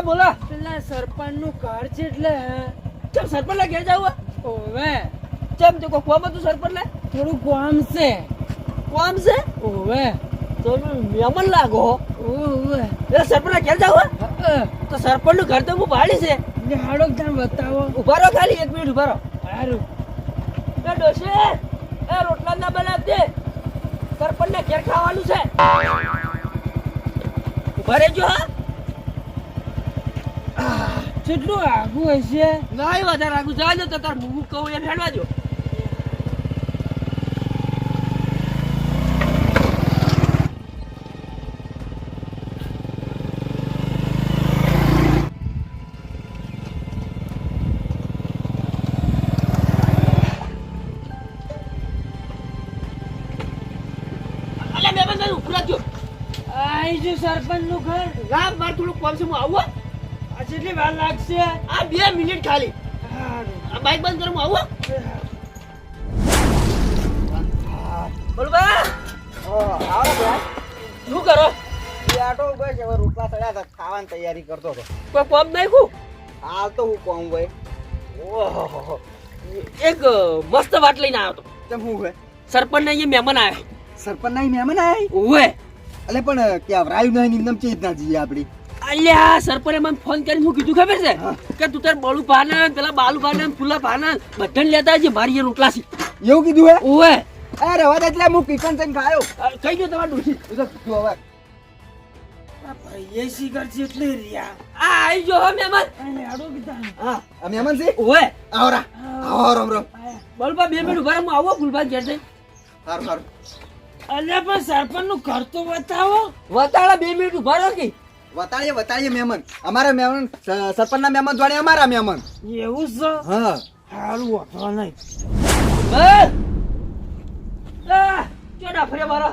બોલો. પેલા સરપંચ નું ઘર છે એટલે ચમ સરપંચ ના ઘેર જાવ? ઓવે ચમ તે કોઈ કોમ હતું સરપંચ ને? થોડું કામ છે. કોમ છે? ઓવે તો મહેમાન લાગો. ઓવે એટલે સરપંચ ના ઘેર જાવ? તો સરપંચ નું ઘર તો હું ભાડી છે. હાડો તમે બતાવો. ઉભા રહો, ખાલી 1 મિનિટ ઉભા રહો. સારું. એ ડોશી, એ રોટલા ના બનાવજે. સરપંચ ને ઘેર ખાવાનું છે. ઉભા રહેજો. હા, કેટલું આગું હશે? નહીં વધારે આગળ જવા દો તો તાર હું કહું એમ હેડવા દો. અલ્યા મહેમાન ભાઈ ઉભા રહેજો. આઈ જો સરપંચ નું ઘર. ના મારે થોડું કામ છે, હું આવું. આ કેટલી વાર લાગશે? આ 2 મિનિટ ખાલી. સારું. આ બાઈક બંધ કરો, હું આવું. બોલ બા, આવો ભાઈ શું કરો? આટો બસ હવે રોટલા ચડ્યા હતા, ખાવાની તૈયારી કરતો હતો. કોઈ કામ નાખ્યું? હાલ તો હું કોમ ભાઈ ઓહો, એક મસ્ત વાત લઈને આવ્યો તો. તેમ હું ભાઈ સરપંચ ને અહીંયા મહેમાન આવ્યા. સરપંચ ના મહેમાન આય ઓવે. એટલે પણ ક્યાં રાયું નહીં નિમનમ ચેત ના જઈએ આપડી. અલ્યા સરપંચે મને ફોન કરીને શું કીધું ખબર છે? હા. કે તું તાર બળુ ભાને પેલા બાલુ ભાને ફૂલા ભાને બધાને લેતા આવજે, મારી એ રોટલા છે. એવું કીધું હે? ઓવે. અરે રવા દે એટલે હું કિચન જઈને ખાયો. કઈ ગયો તમારું ડોશી? એ તો કીધું હવે આ ભાઈએ શિખર જેટલી રહ્યા. આ આવી ગયો હો મહેમાન. અને હાડો કીધા. હા આ મહેમાન છે. ઓવે. આવરા આવો રામ રામ. બળબા 2 મિનિટ ઉભા રહો, હું આવો ફૂલભાઈ ઘેર જઈને. સારું સારું. અલ્યા પણ સરપંચ નું ઘર તો બતાવો. વતાળા 2 મિનિટ ઉભા રહો કે. વતાડીએ મહેમાન. અમારા મહેમાન સરપંચ ના મહેમાન જોડે અમારા મહેમાન. એવું છે? હા સારું વાપરો નહીં. બસ. આ ચોડા ફરે મારો.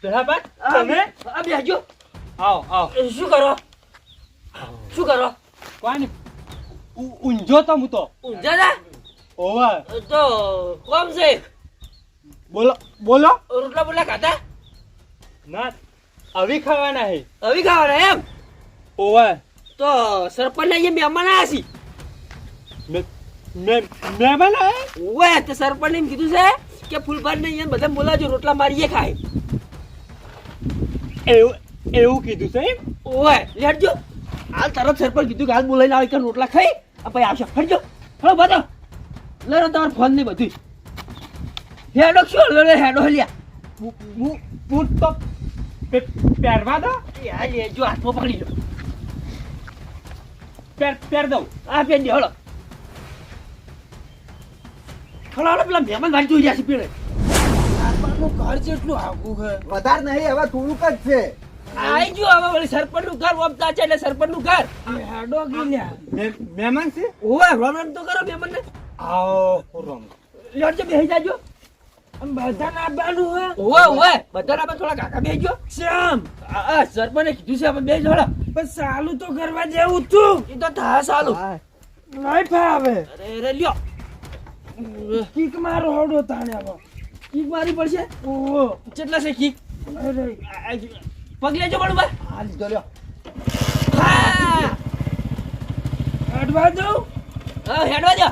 બરાબર તમે આ બેહજો. આવો આવો. શું કરો? શું કરો? કોણ ઊંઝો તો હું તો ઊંઝા તા? ઓવા તો કોમ છે? બોલો બોલો. રોટલા બોટલા ખાતા? ના આવી ખાવાના હે. હવે ખાવાના એમ? ઓવા તો સરપંચ ને મહેમાન આવ્યા છે. મહેમાન હે. ઓવે, તો સરપંચ એમ કીધું છે કે ફૂલભાઈ ને અહીંયા બધા બોલાવજો, રોટલા મારીએ ખાય. એવું એવું કીધું છે એમ? ઓવે, લેટજો. હાલ તરત સરપંચ કીધું કે હાલ બોલાઈને આવે કે રોટલા ખાઈ આ પછી આવશે. હટજો. હલો બધો લડો તમારો ફોન નહીં બધું. હેડો શું લડે? હેડો લ્યા. બૂટ તો પહેરવા દો. યાર લેજો, હાથમાં પકડી લો. પહેર દઉં. આ પેન હળો હળો હળો, પેલા મહેમાન વાળી જોઈ રહ્યા છે પેલે. સરપંચનું ઘર જેટલું આગું છે. વધારે નહીં, હવે થોડુંક જ છે. આઈ ગયો હવે વળી સરપંચ નું ઘર વમતા છે એટલે સરપંચ નું ઘર. હાડો ગીલ્યા. મહેમાન છે. ઓવે, રોમ તો કરો મહેમાન ને. આવો રામ. લેટજો, બેસી જાજો. આમ બધા ના બાનું હે. ઓવે ઓવે, બધા આપણે થોડા કાકા બેસજો. શ્યામ સરપંચે કીધું છે આપણે બેસજો. હળો પણ સાલું તો કરવા જેવું તું. એ તો થા સાલું. નહીં ફાવે. અરે લ્યો, કીક મારો હડો તાણે હવે. કીક મારી પડશે. ઓહો. કેટલા છે કીક? અરે પગ લેજો બળુભાઈ. હા લીધો લ્યો. હા હડવા દઉં. હા, હેડવા દો.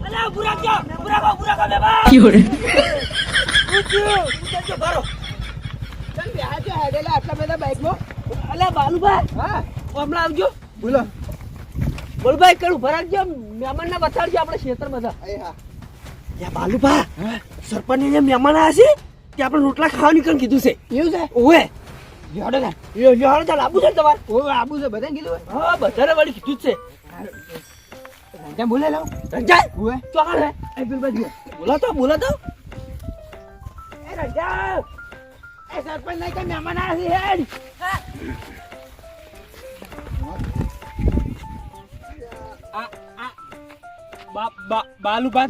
અલા પૂરા ગયો, બેબા. ઉતરજો બારો. ચાલ બેહાજો, હેડેલા આટલા બધા બાઈકમાં. અલા બાલુભાઈ, હા હમણાં આવજો. બોલો. બળુભાઈ કરું ભરાજો, મહેમાન ને બતાડજો આપણે ક્ષેત્ર બધા. હા યા બાલુભા, સરપંચ ને મહેમાન આવ્યા છે તે આપણે રોટલા ખાવાની કણ કીધું છે. એવું છે. ઓવે જોડે ને. યો ચાલ આબુ છે તમારે. ઓ આબુ છે બધાને કીધું હોય. હા, બધાને વળી કીધું જ છે. ત્યાં બોલે લાવ. રંજાય ઓએ ચોકડ હે. એ પેલ બાજુ. બોલો તો એ રંજા. એ સરપંચ નહીં કઈ મહેમાન આવ્યા છે હેડ. બાલુબા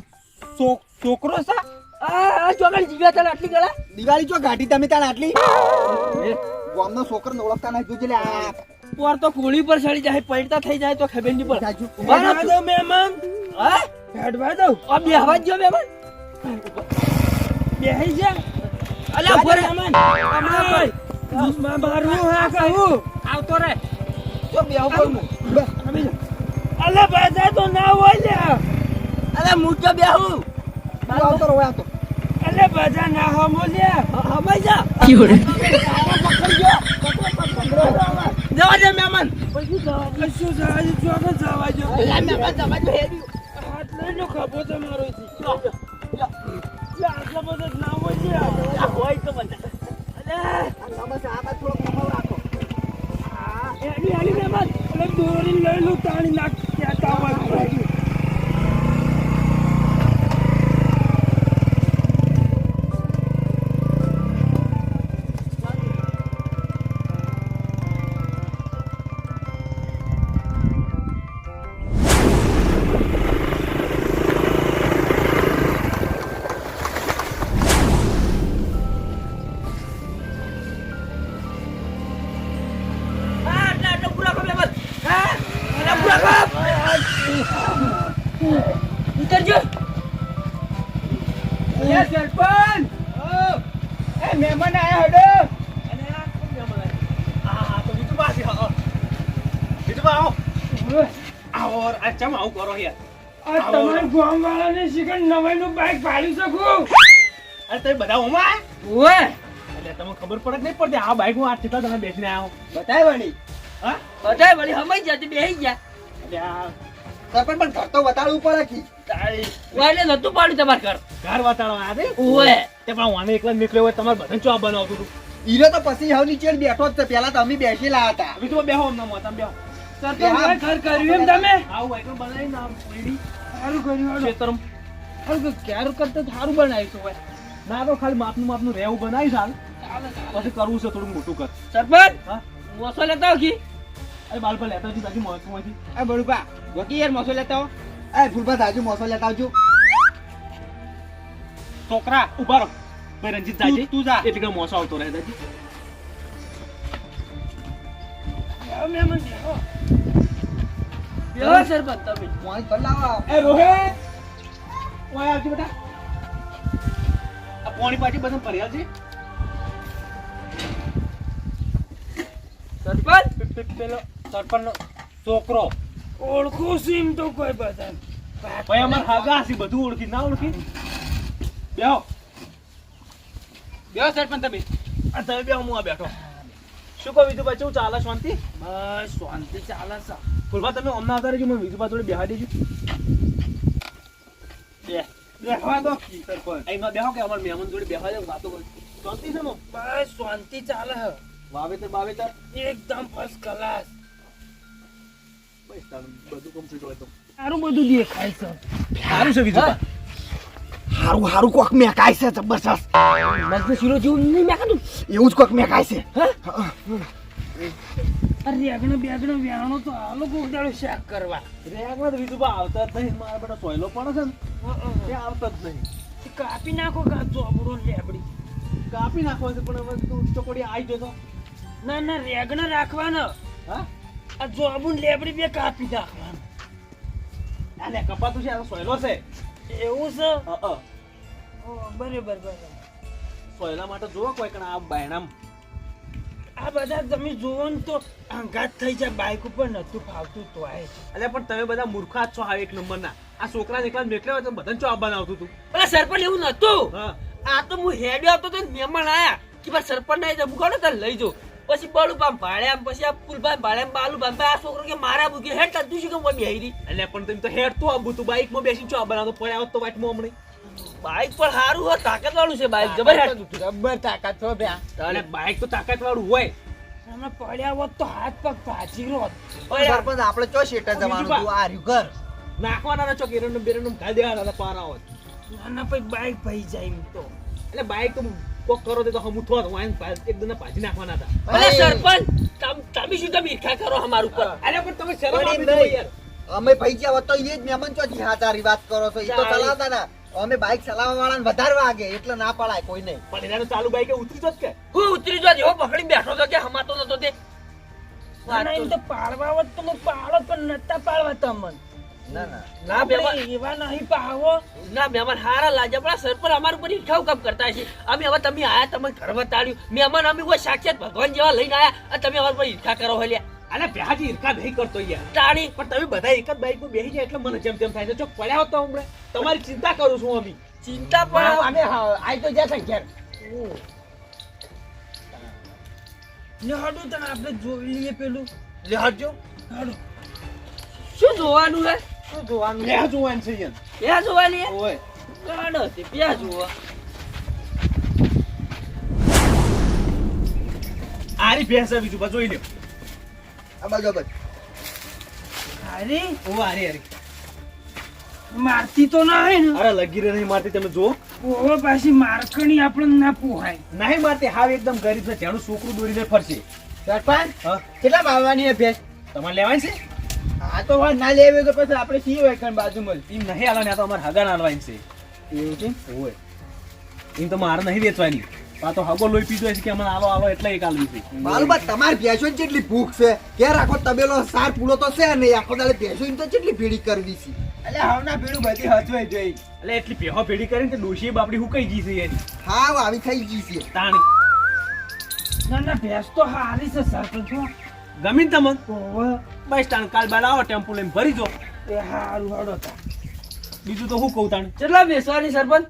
છોકરો છે. આ ચોકડ જીવ્યા તને આટલી ગળા. દિવાળી ચો ગાડી તમે તાણ આટલી ગામનો છોકરો ઓળખતા નહીં જોજે લે. આ પોર તો કોળી પર ચડી જાય પડતા થઈ જાય તો ખબર નહીં પડે જાજુ. ઉભા રહો તું. મહેમાન હા હેડવા દઉં આ બે હવા જો મહેમાન બેહી જા અલ્યા ઉભો રે. અમાર દુશ્મન મારું હા કહું આવતો રે જો બે ઉપર હું અલે બાજા તો ના હોય લ્યા અરે હું તો બેહું તું આવતો રહો, આવતો. અલે બાજા ના હમો લ્યા હમાઈ જા જવા દે મહેમાન કશું જવા દે ચોકન જવા દે અલ્યા મહેમાન જવા દે હેડી. હાથ લઈ લો ખભો તમારો આટલા બધા ના હોય લ્યા આ હોય તો બધા અલ્યા આ નમસ્તે, આ બાજુ થોડોક નમો રાખો. એની આલી મહેમાન અલે દોરી લઈ લો તાણી નાખ ત્યાં તાવા આટલા પૂરા કર મહેમાન હા આટલા પૂરા કર ઉતરજો એ સરપંચ એ મહેમાન આયા હડો આ તમારા ગામ વાળાને શીખર નવાઈનું બાઈક પાડી શકું ઓય બતાય વળી. બધાય વળી હમાઈ જા તે બેહી ગયા સરપંચ પણ ઘર તો બતાડવું પડે કી. વાલે નતું પાડ્યું તમાર ઘર ઓય હીરો તો પછી હવે નીચે બેઠો જ છે. પેલા તો અમે બેસેલા હતા. સરપંચ મારે ઘર કર્યું એમ તમે સારું કર્યું હડો. ક્યારે કરતા સારું બનાવ્યું છે ભાઈ. ના તો ખાલી માપનું રહેવું બનાવી સાલ પછી કરવું છે થોડું મોટું કર. સરપંચ હા? મોસો લેતા આવો કી અરે બાલ પર લેતા હતી બાકી મોસમાંથી એ બળુપા વકી યાર મોસો લેતા હો. એ ફૂલબા દાજુ મોસો લેતા આવજો. છોકરા ઉભા રહો ભાઈ રંજીત જાજે તું જા. એટલે કે મોસો આવતો રહે દાદી. બેહો મહેમાન બેહો. બેહો સરપંચ તમે મોય કર લાવો. એ રોહિત ઓય આવજો બેટા. આ પોણી પાટી બધા ભર્યા છે. સરપંચ પેલો સરપંચનો છોકરો ઓળખું છું એમ તો કોઈ બધા ભાઈ અમાર હાગા છે બધું ઓળખી ના ઓળખી બેહો સરપંચ તમે આ તમે બેહો હું આ બેઠો શું કહો વિજુભાઈ કેવું ચાલે શાંતિ બસ શાંતિ ચાલે છે ફૂલભા તમે અમને આવતા રહેજો મને વિજુભા જોડે બેહા દેજો બેહવા દો સરપંચ અહીંમાં બેહો કે અમાર મહેમાન જોડે બેહવા દે વાતો કરી શાંતિ છે નો બસ શાંતિ ચાલે હે વાવેતર બાવેતર એકદમ ફર્સ્ટ ક્લાસ બસ તારું બધું કમ્પ્લીટ હોય તો સારું બધું દેખાય છે સારું છે વિજુભા હારું હારું કોક મેકાય છે જબરજસ્ત. મસ્ત શીરો જેવું નહીં મેકાતું એવું જ કોક મેકાય છે. અરે રેગણ બેગણ વ્યાણો તો આ લોકો ઉડાડો શાક કરવા રેગમાં તો વિજુભા આવતા જ નહીં મારા બેટા સોયલો પણ છે ને તે આવતા જ નહીં કાપી નાખો કાચો અબડો લેબડી કાપી નાખવા છે પણ હવે તું ચોકડી આવી જતો ના ના રેગણ રાખવાનો હા આ જોબુન લેબડી બે કાપી નાખવાનો આને કપાતું છે આ સોયલો છે એવું છે ઓ બરાબર બરાબર સોયલા માટે જોવો કોઈ કણ આ બાયણામ આ બધા તમે જોવો ને તો આઘાત થઈ જાય બાઈક ઉપર નતું ફાવતું તો આય અલ્યા પણ તમે બધા મૂર્ખા જ છો આ એક નંબરના આ છોકરા એકલા મેકલે હોય તો બધાને ચો બનાવતું તું અરે સરપંચ એવું નતું હા આ તો હું હેડ્યો હતો તો મહેમાન આયા કે ભાઈ સરપંચ ના જવું કાઢો તાર લઈ જો પછી બળું પામ ભાડ્યા પછી આ પુલભાઈ ભાડ્યા બાલુ ભાઈ આ છોકરો કે મારા બુકે હેડ તું શું કેમ બેહી રહી અલ્યા પણ તમે તો હેડ તો આબુ તું બાઈકમાં બેસીને ચો બનાવતો પડે આવત તો વાટમાં હમણે બાઈક પર સારું હોય તાકાત વાળું છે બાઈક જબર હેડ રબર તાકાત છો બે અને બાઈક તો તાકાત વાળું હોય અમે પડ્યા હોત તો હાથ પગ ભાજી રોત સરપંચ આપણે ચો શેટર જવાનું તું આ રહ્યું ઘર. નાખવાના ચો કેરણમ બેરણમ ગાલ દેવાના પારા હોત ના ના પછી બાઈક ભઈ જાય એમ તો એટલે બાઈક તો કોક કરો તે તો હમું થોત વાઈન એકદમ પાછી નાખવાના હતા અરે સરપંચ તમે શું તમે ઈર્ખા કરો અમારા ઉપર અલ્યા પણ તમે શરમ વળી આપી દો નહીં. યાર અમે ભાઈ ગયા હોત તો એ જ મહેમાન ચોથી હાચારી વાત કરો છો. એ તો ચલાવતા ના. અમે બાઈક ચલાવવા વાળાને વધારે વાગે એટલે ના પડાય કોઈ નહીં. પણ એના તો ચાલુ બાઈકે ઉતરી જત કે હું ઉતરી જો જેવો પકડી બેઠો તો કે હમાતો નતો તે અને એમ તો પાડવા હોત તો હું પાડો પણ નતા પાડવા તમને ના ના ના મહેમાન આપણે એવા નહીં પાવો ના મહેમાન હારા લાગ્યા પણ આ સરપંચ અમારા ઉપર ઈઠાવ કામ કરતા છે અમે હવે તમે આયા તમે ઘરમાં તાળ્યું મહેમાન અમે કોઈ સાક્ષાત ભગવાન જેવા લઈને આયા અને તમે અમારા પર ઈર્ષા કરો હલ્યા અલે બેહાજી ઈરકા નહીં કરતો યાર તાળી પણ તમે બધા એક જ બાઈકમાં બેસી જાય એટલે મને જેમ તેમ થાય છે ચોક પડ્યા હોત તો હમણાં તમારી ચિંતા કરું છું અમે ચિંતા પણ અમે આઈ તો જતા ઘેર ને હડું તને આપણે જોઈ લઈએ પેલું લે હટજો હડું શું જોવાનું હે શું જોવાનું બે જોવાનું છે યાર ક્યાં જોવાની હે ઓય ગાડો તે ક્યાં જોવા આરી ભેંસ છે બીજું જોઈ લ્યો આ બાજુ બસ અરે ઓ આરી આરી મારતી તો ના હે ને અરે લગી રે નહીં મારતી તમે જો ઓહો પાછી મારકણી આપણને ના પોહાય નહીં મારતી હાવ એકદમ ગરીબ છે જેનું છોકરું દોરીને ફરશે સરપંચ હા કેટલા મારવાની હે ભેંસ તમારે લેવાની છે આ તો વાત ના લેવે તો પછી આપણે સી હોય કણ બાજુમાં એમ નહીં આલવાની આ તો અમારે હગા નાલવાની છે એવું છે ઓય એમ તો મારે નહીં વેચવાની આ તો હગો લોહી પીધો છે કે અમને આલો આલો એટલે એક આલવી છે માલુબા તમાર ભેંસો કેટલી ભૂખ છે કે રાખો તબેલો સાર પૂળો તો છે નહીં આખો દાડે ભેંસો એમ તો કેટલી ભેડી કરવી છે એટલે હવના ભીડું બધી હચવાઈ જોઈ એટલે એટલી પેહો ભેડી કરીને કે ડોશી બાપડી હુકાઈ ગઈ છે એની હા આવી થઈ ગઈ છે તાણી ના ના ભેંસ તો હારી છે સરપંચ હો. ગમી ને તમને ઓહો બસ તાણ કાલ બાદ આવો ટેમ્પો લઈને ભરી જો એ હારું હડો તા બીજું તો હું કહું તાણ કેટલા બેસવાની સરપંચ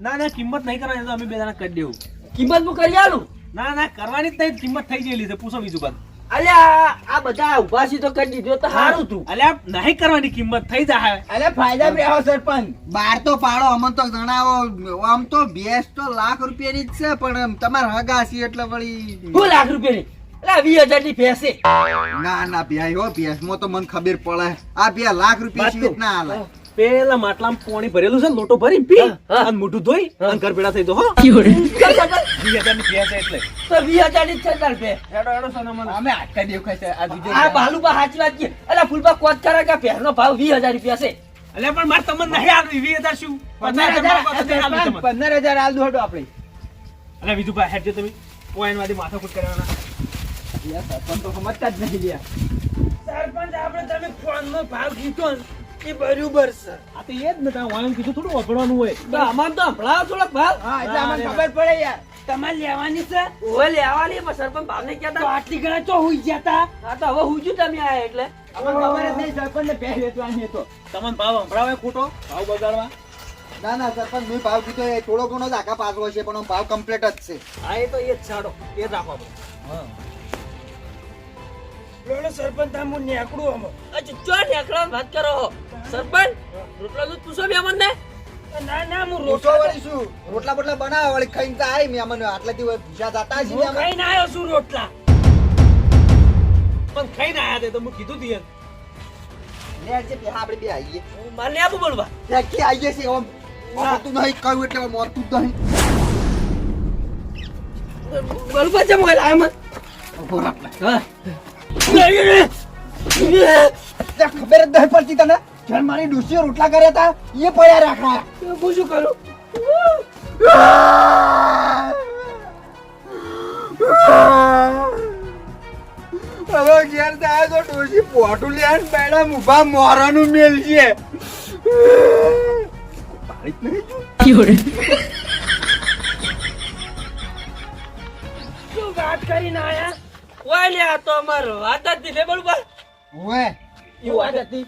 ના ના કિંમત નહીં કરવાની તો અમે બે જણા કરી દેવું કિંમત હું કરી આલું ના ના કરવાની જ નહીં કિંમત થઈ ગયેલી છે પૂછો બીજું બાદ અલ્યા આ બધા ઉભા છે તો કરી દીધો તો સારું તું અલ્યા નહીં કરવાની કિંમત થઈ જાય અરે ફાયદા બે આવો સરપંચ બાર તો પાડો અમને તો જણાવો આમ તો ભેંસ તો લાખ રૂપિયાની જ છે પણ તમારે હગા છે એટલે વળી હું લાખ રૂપિયાની એટલે 20,000 ની ભેંસે ના ના ભ્યાઈ હો ભેંસમાં તો મને ખબર પડે આ 2 લાખ રૂપિયા છે જ ના હાલે પેલા માટલામાં પાણી ભરેલું છે ને લોટો ભરી પી હા, હા. અને મોઢું ધોઈ અને ઘર ભેડા થઈ દો હો ચાલ સરપંચ, 20,000 ની ભેંસ એટલે તો 20,000 ની જ છે તાર ભેંસ. હેડો હેડો સોના મને અમે આટકા દેખાય છે આ બીજો આ બાલુબા સાચી વાત કે અલા ફૂલબા કોત કરે કે ભેંસનો ભાવ 20,000 રૂપિયા છે અલ્યા પણ મારે તમને નહીં આવડ્યું 20,000 શું 15,000 માં તો નહીં આવડ્યું તમને. 15,000 આલ દો હડો આપણે અલ્યા બીજું ભાઈ હેડજો તમે પોઈન્ટ માંથી માથાકૂટ કરવાના સરપંચ તો સમજતા જ નહીં લ્યા સરપંચ આપણે તમે ફોનમાં ભાવ કીધો ને એ બરોબર છે આ તો એ જ ને તારે વાયમ કીધું થોડું વાપરવાનું હોય તો અમાર તો હંભળાવો થોડોક ભાવ હા એટલે અમને ખબર પડે યાર તમારે લેવાની છે ઓવે લેવાની પણ સરપંચ ભાવ ને તો કહેતા આટલી ઘણા તો હોઈ ગયા તા આ તો હવે હુજુ તમે આયા એટલે અમને ખબર જ નહીં સરપંચ ને બે વેચવાની હતો તમને ભાવ સંભળાવે ખોટો ભાવ બગાડવા ના ના સરપંચ મેં ભાવ કીધો એ થોડો ઘણો જ આખા પાછો છે પણ ભાવ કમ્પ્લીટ જ છે હા એ તો એ જ છાડો એ જ રાખો આપણે. લોલો સરપંચ તામુ નેકડું અમે અચ્છા ચો નેકળો વાત કરો સરપંચ રોટલા દૂધ પૂછો બે મને ના ના હું રોટલો રોટલા વળી શું રોટલા બોટલા બનાવે વળી ખાઈને તો આય મેં અમને આટલાથી ભૂસા જાતા છે હું ખાઈને આવ્યો છું રોટલા પણ ખાઈને આયા તે તો હું કીધું તી એમ. લે છે બે આપણે બે આવીએ મારે આપું બોલવા કે આવીએ છે ઓમ મોતું નહીં કહ્યું એટલે મોતું જ નહીં બોલવા છે મોબાઈલ આયા મત હા ખબર જ નહીં પડતી તને જ્યારે મારી ડોશીએ રોટલા કર્યા હતા એ પડ્યા રાખા હું શું કરું હવે ઘેર જાય તો ડોશી પોટું લે મેડમ ઉભા મોરાનું મેલ છે શું વાત કરીને આયા ઓય લે આ તો અમાર વાત જ નથી લે બોલવા ઓએ એ વાત હતી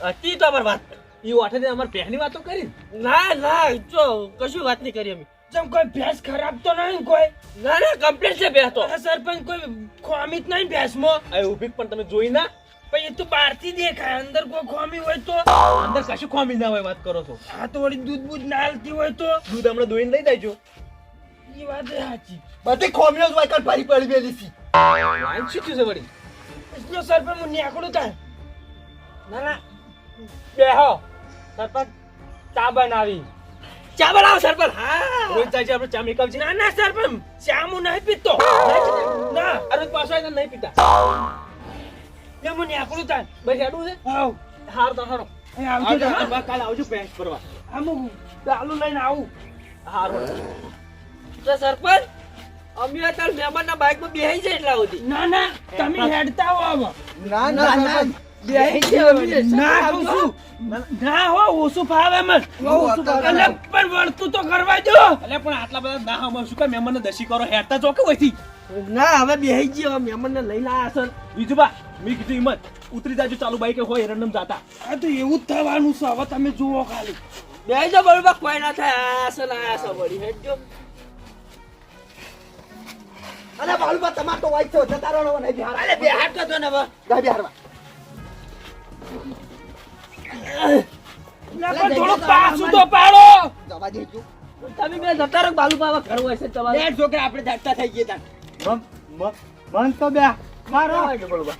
હતી તો અમાર વાત ઈ વાઠે અમાર પહેલી વાતો કરી ના ના જો કશું વાત નહીં કરી અમે જેમ કોઈ ભેંસ ખરાબ તો નહીં કોઈ ના ના કમ્પ્લીટ છે બે તો આ સરપંચ કોઈ ખોમી જ નહીં ભેંસમાં આ ઊભી પણ તમે જોઈ ના પણ એ તો બહારથી દેખાય અંદર કોઈ ખોમી હોય તો અંદર કશું ખોમી ના હોય વાત કરો છો આ તો વળી દૂધ બૂધ ના હાલતી હોય તો દૂધ હમણાં દોઈને લઈ દેજો એ વાત એ સાચી બધી ખોમીઓ જ વાયકલ ભારી પડી ગયેલી છે વાઈન શું થયું છે વળી એટલે સરપંચ હું નેકડું થાય ના ના બેહો સરપંચ ચા બનાવી ચા બનાવો સરપંચ હા રોજ જાય છે આપણે ચા મેકઅપ છે ના ના સરપંચ ચા હું નહીં પીતો ના અરે પાછો આવીને નહીં પીતા એ હું નેકડું થાય બસ હેડું છે આવ હાર તો હારો અહીં આવજો આવજો તમે. કાલે આવજો પેસ ભરવા આમ હું ચાલુ લઈને આવું હારો તો સરપંચ અમે અત્યારે મહેમાનના બાઇકમાં બેહી જાય એટલા સુધી ના ના તમે હેડતા હો આવો ના ના સરપંચ. બેહી જાય અમે. ના કહું છું. ના હો ઓછું ફાવે મને ઓછું ફાવે. અલે પણ વળતું તો કરવા દો એટલે પણ આટલા બધા ના હમણાં શું કાંઈ મહેમાનને દસી કરો હેરતા જો કે હોયથી ના હવે બેહી ગયો મહેમાનને લઈને આયા છે બીજું બા મેં કીધું હિંમત ઉતરી જાજો ચાલુ બાઈકે હોય એરંડમ જાતા આ તો એવું જ થવાનું છે હવે તમે જુઓ ખાલી બેહી જાઓ બરોબર કોઈ ના થાય આયા છે વળી હેડજો અરે બાલુબા તમાર તો વાઈટ છો જતા રહો ને બિહાર અલે બેહાડતો તો ને હવે જા બિહારમાં. ના પણ થોડું પાછું તો પાડો જવા દેજો. તમે બે જતા રહો બાલુ બાબા ઘર હોય છે તમારે લે છોકરા આપણે જાગતા થઈ ગયા તા મન તો બે મારો બરોબર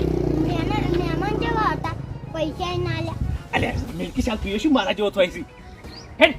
મહેમાન જેવા હતા પૈસા ના લ્યા અલે મિલકી સાલ તું એ શું મારા જેવો થાય છે હેડ